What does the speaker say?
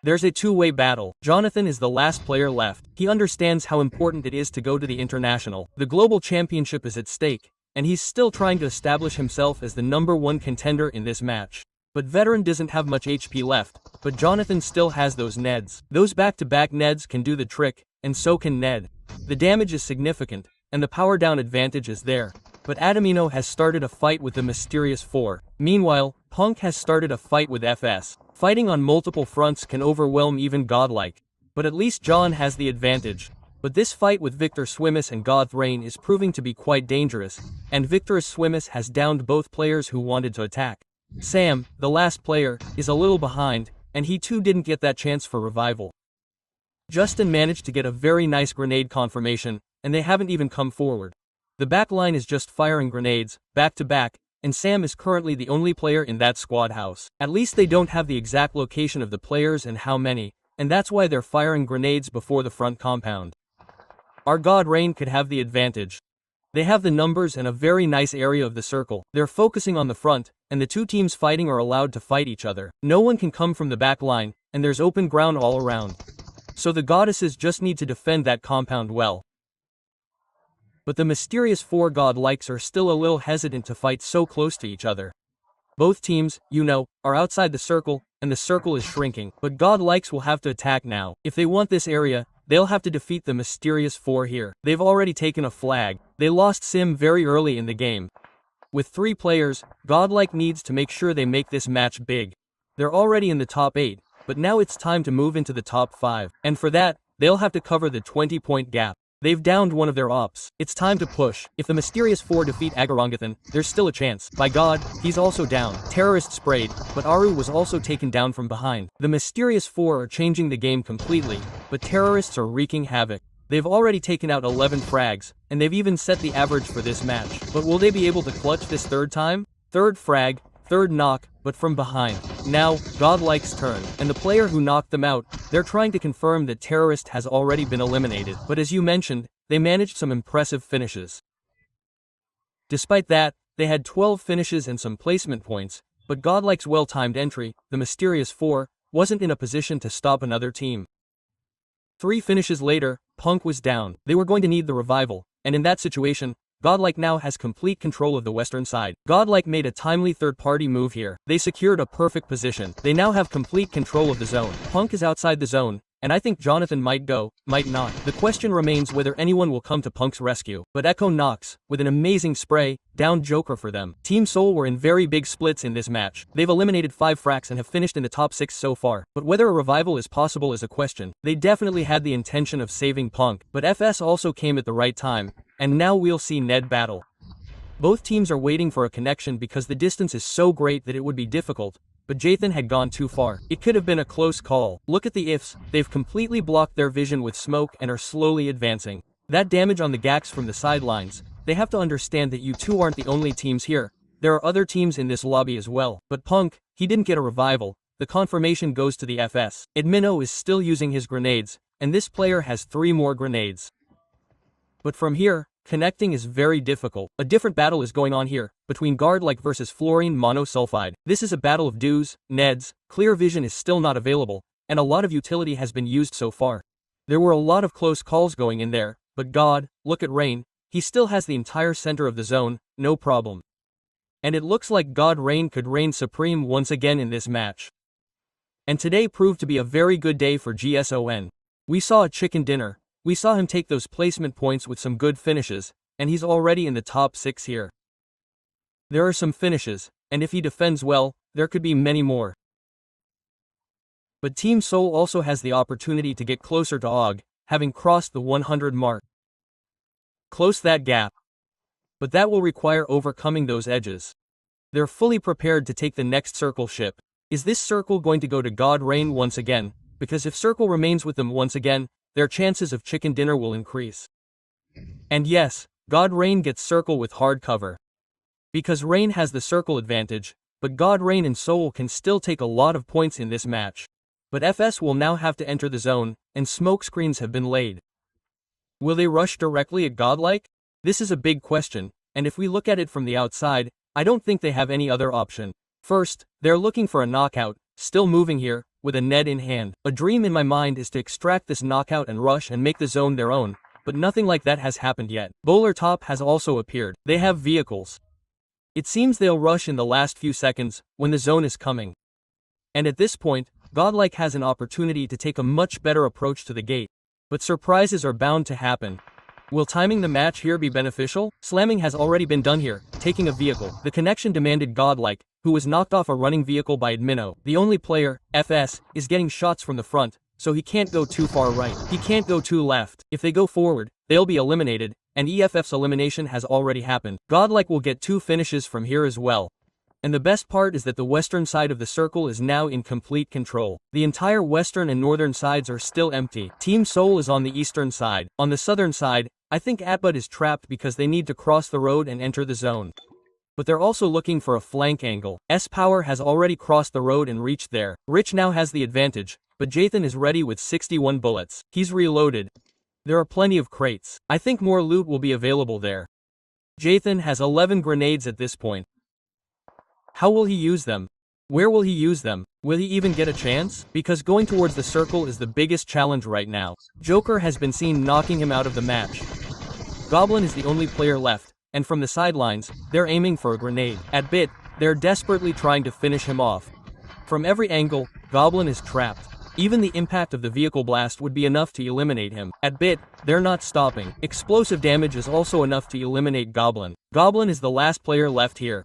There's a two-way battle. Jonathan is the last player left. He understands how important it is to go to the international. The global championship is at stake, and he's still trying to establish himself as the #1 contender in this match. But Veteran doesn't have much HP left, but Jonathan still has those Neds. Those back-to-back Neds can do the trick, and so can Ned. The damage is significant, and the power down advantage is there. But Adamino has started a fight with the Mysterious Four. Meanwhile, Punk has started a fight with FS. Fighting on multiple fronts can overwhelm even Godlike. But at least John has the advantage. But this fight with Victor Swimmis and GODLIKE is proving to be quite dangerous, and Victor Swimmis has downed both players who wanted to attack. Sam, the last player, is a little behind, and he too didn't get that chance for revival. Justin managed to get a very nice grenade confirmation, and they haven't even come forward. The back line is just firing grenades, back to back, and Sam is currently the only player in that squad house. At least they don't have the exact location of the players and how many, and that's why they're firing grenades before the front compound. Our God Rain could have the advantage. They have the numbers and a very nice area of the circle. They're focusing on the front, and the two teams fighting are allowed to fight each other. No one can come from the back line, and there's open ground all around. So the goddesses just need to defend that compound well. But the Mysterious Four Godlikes are still a little hesitant to fight so close to each other. Both teams, are outside the circle, and the circle is shrinking. But Godlikes will have to attack now. If they want this area, they'll have to defeat the Mysterious Four here. They've already taken a flag. They lost Sim very early in the game. With 3 players, Godlike needs to make sure they make this match big. They're already in the top 8, but now it's time to move into the top 5. And for that, they'll have to cover the 20-point gap. They've downed one of their ops. It's time to push. If the Mysterious Four defeat Agarongathan, there's still a chance. By God, he's also down. Terrorist sprayed, but Aru was also taken down from behind. The Mysterious Four are changing the game completely, but terrorists are wreaking havoc. They've already taken out 11 frags, and they've even set the average for this match. But will they be able to clutch this third time? Third frag, third knock, but from behind. Now, Godlike's turn, and the player who knocked them out, they're trying to confirm that Terrorist has already been eliminated. But as you mentioned, they managed some impressive finishes. Despite that, they had 12 finishes and some placement points, but Godlike's well-timed entry, the Mysterious Four, wasn't in a position to stop another team. 3 finishes later, Punk was down. They were going to need the revival, and in that situation, Godlike now has complete control of the western side. Godlike made a timely third-party move here. They secured a perfect position. They now have complete control of the zone. Punk is outside the zone, and I think Jonathan might go, might not. The question remains whether anyone will come to Punk's rescue. But Echo Knox, with an amazing spray, downed Joker for them. Team Soul were in very big splits in this match. They've eliminated 5 fracks and have finished in the top 6 so far. But whether a revival is possible is a question. They definitely had the intention of saving Punk, but FS also came at the right time. And now we'll see Ned battle. Both teams are waiting for a connection because the distance is so great that it would be difficult, but Jathan had gone too far. It could have been a close call. Look at the ifs, they've completely blocked their vision with smoke and are slowly advancing. That damage on the Gax from the sidelines, they have to understand that you two aren't the only teams here. There are other teams in this lobby as well. But Punk, he didn't get a revival. The confirmation goes to the FS. Admino is still using his grenades, and this player has 3 more grenades. But from here, connecting is very difficult. A different battle is going on here, between Godlike versus Fluorine Monosulfide. This is a battle of dues, Neds, clear vision is still not available, and a lot of utility has been used so far. There were a lot of close calls going in there, but God, look at Rain, he still has the entire center of the zone, no problem. And it looks like God Rain could reign supreme once again in this match. And today proved to be a very good day for GSON. We saw a chicken dinner. We saw him take those placement points with some good finishes, and he's already in the top 6 here. There are some finishes, and if he defends well, there could be many more. But Team Soul also has the opportunity to get closer to Og, having crossed the 100 mark. Close that gap. But that will require overcoming those edges. They're fully prepared to take the next circle ship. Is this circle going to go to God Rain once again? Because if circle remains with them once again, their chances of chicken dinner will increase. And yes, God Rain gets circle with hard cover. Because Rain has the circle advantage, but God Rain and Soul can still take a lot of points in this match. But FS will now have to enter the zone, and smoke screens have been laid. Will they rush directly at Godlike? This is a big question, and if we look at it from the outside, I don't think they have any other option. First, they're looking for a knockout, still moving here, with a net in hand. A dream in my mind is to extract this knockout and rush and make the zone their own, but nothing like that has happened yet. Bowler top has also appeared. They have vehicles. It seems they'll rush in the last few seconds, when the zone is coming. And at this point, Godlike has an opportunity to take a much better approach to the gate. But surprises are bound to happen. Will timing the match here be beneficial? Slamming has already been done here, taking a vehicle. The connection demanded Godlike, who was knocked off a running vehicle by Admino. The only player, FS, is getting shots from the front, so he can't go too far right. He can't go too left. If they go forward, they'll be eliminated, and EFF's elimination has already happened. Godlike will get 2 finishes from here as well. And the best part is that the western side of the circle is now in complete control. The entire western and northern sides are still empty. Team Seoul is on the eastern side. On the southern side, I think Atbud is trapped because they need to cross the road and enter the zone. But they're also looking for a flank angle. S-Power has already crossed the road and reached there. Rich now has the advantage, but JONTHAN is ready with 61 bullets. He's reloaded. There are plenty of crates. I think more loot will be available there. JONTHAN has 11 grenades at this point. How will he use them? Where will he use them? Will he even get a chance? Because going towards the circle is the biggest challenge right now. Joker has been seen knocking him out of the match. Goblin is the only player left, and from the sidelines, they're aiming for a grenade. At bit, they're desperately trying to finish him off. From every angle, Goblin is trapped. Even the impact of the vehicle blast would be enough to eliminate him. At bit, they're not stopping. Explosive damage is also enough to eliminate Goblin. Goblin is the last player left here.